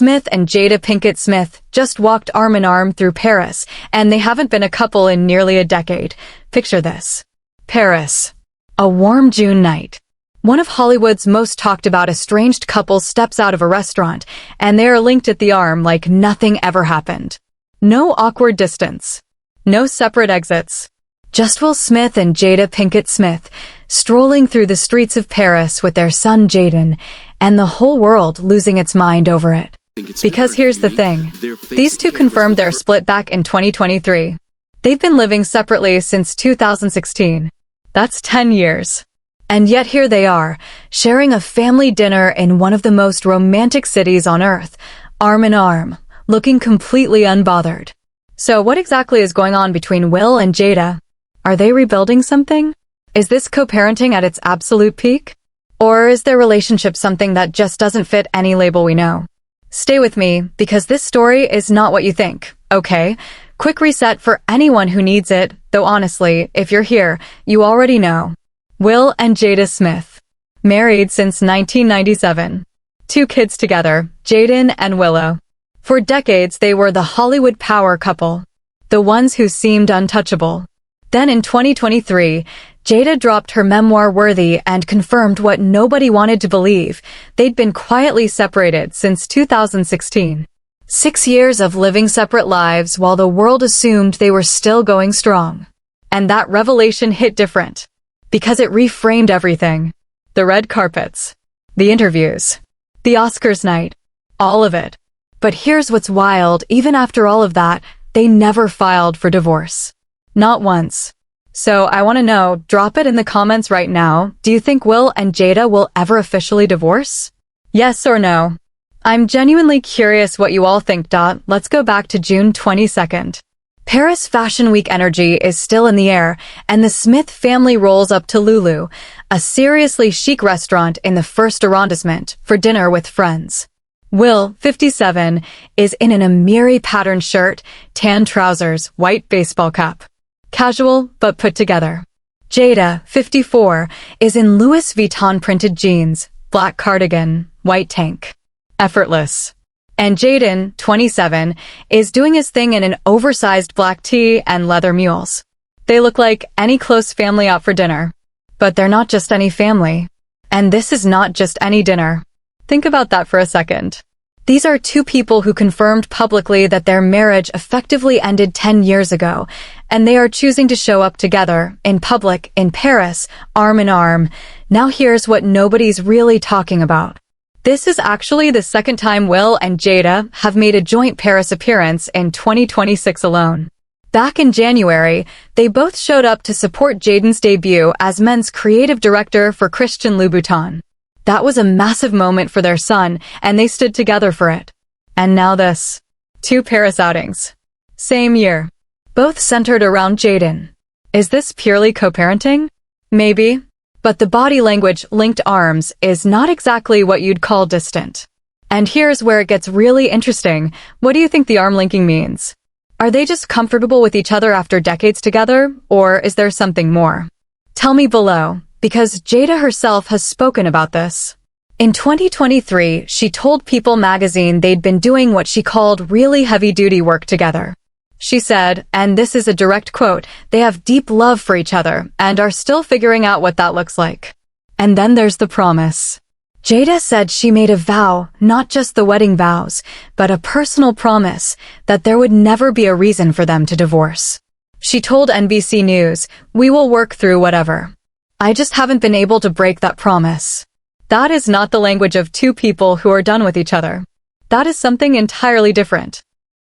Smith and Jada Pinkett Smith just walked arm in arm through Paris, and they haven't been a couple in nearly a decade. Picture this. Paris. A warm June night. One of Hollywood's most talked about estranged couples steps out of a restaurant, and they are linked at the arm like nothing ever happened. No awkward distance. No separate exits. Just Will Smith and Jada Pinkett Smith strolling through the streets of Paris with their son Jaden, and the whole world losing its mind over it. Because here's the thing. These two confirmed their split back in 2023. They've been living separately since 2016. That's 10 years. And yet here they are, sharing a family dinner in one of the most romantic cities on earth, arm in arm, looking completely unbothered. So what exactly is going on between Will and Jada? Are they rebuilding something? Is this co-parenting at its absolute peak? Or is their relationship something that just doesn't fit any label we know? Stay with me, because this story is not what you think, okay? Quick reset for anyone who needs it, though honestly, if you're here, you already know. Will and Jada Smith. Married since 1997. 2 kids together, Jaden and Willow. For decades, they were the Hollywood power couple. The ones who seemed untouchable. Then in 2023, Jada dropped her memoir Worthy and confirmed what nobody wanted to believe. They'd been quietly separated since 2016. 6 years of living separate lives while the world assumed they were still going strong. And that revelation hit different. Because it reframed everything. The red carpets. The interviews. The Oscars night. All of it. But here's what's wild, even after all of that, they never filed for divorce. Not once. So I want to know, drop it in the comments right now, do you think Will and Jada will ever officially divorce? Yes or no? I'm genuinely curious what you all think. Let's go back to June 22nd. Paris Fashion Week energy is still in the air, and the Smith family rolls up to Lulu, a seriously chic restaurant in the first arrondissement, for dinner with friends. Will, 57, is in an Amiri patterned shirt, tan trousers, white baseball cap. Casual, but put together. Jada, 54, is in Louis Vuitton printed jeans, black cardigan, white tank. Effortless. And Jaden, 27, is doing his thing in an oversized black tee and leather mules. They look like any close family out for dinner. But they're not just any family. And this is not just any dinner. Think about that for a second. These are 2 people who confirmed publicly that their marriage effectively ended 10 years ago, and they are choosing to show up together, in public, in Paris, arm in arm. Now here's what nobody's really talking about. This is actually the second time Will and Jada have made a joint Paris appearance in 2026 alone. Back in January, they both showed up to support Jaden's debut as men's creative director for Christian Louboutin. That was a massive moment for their son, and they stood together for it. And now this. 2 Paris outings. Same year. Both centered around Jaden. Is this purely co-parenting? Maybe. But the body language linked arms is not exactly what you'd call distant. And here's where it gets really interesting. What do you think the arm linking means? Are they just comfortable with each other after decades together, or is there something more? Tell me below, because Jada herself has spoken about this. In 2023, she told People magazine they'd been doing what she called really heavy-duty work together. She said, and this is a direct quote, they have deep love for each other and are still figuring out what that looks like. And then there's the promise. Jada said she made a vow, not just the wedding vows, but a personal promise that there would never be a reason for them to divorce. She told NBC News, "We will work through whatever. I just haven't been able to break that promise." That is not the language of 2 people who are done with each other. That is something entirely different.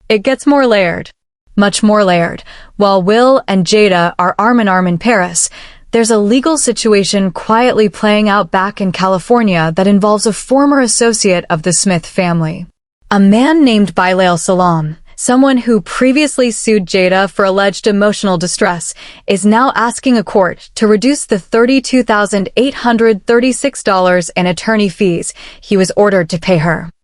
It gets more layered. Much more layered. While Will and Jada are arm in arm in Paris, there's a legal situation quietly playing out back in California that involves a former associate of the Smith family. A man named Bilal Salam, someone who previously sued Jada for alleged emotional distress, is now asking a court to reduce the $32,836 in attorney fees he was ordered to pay her.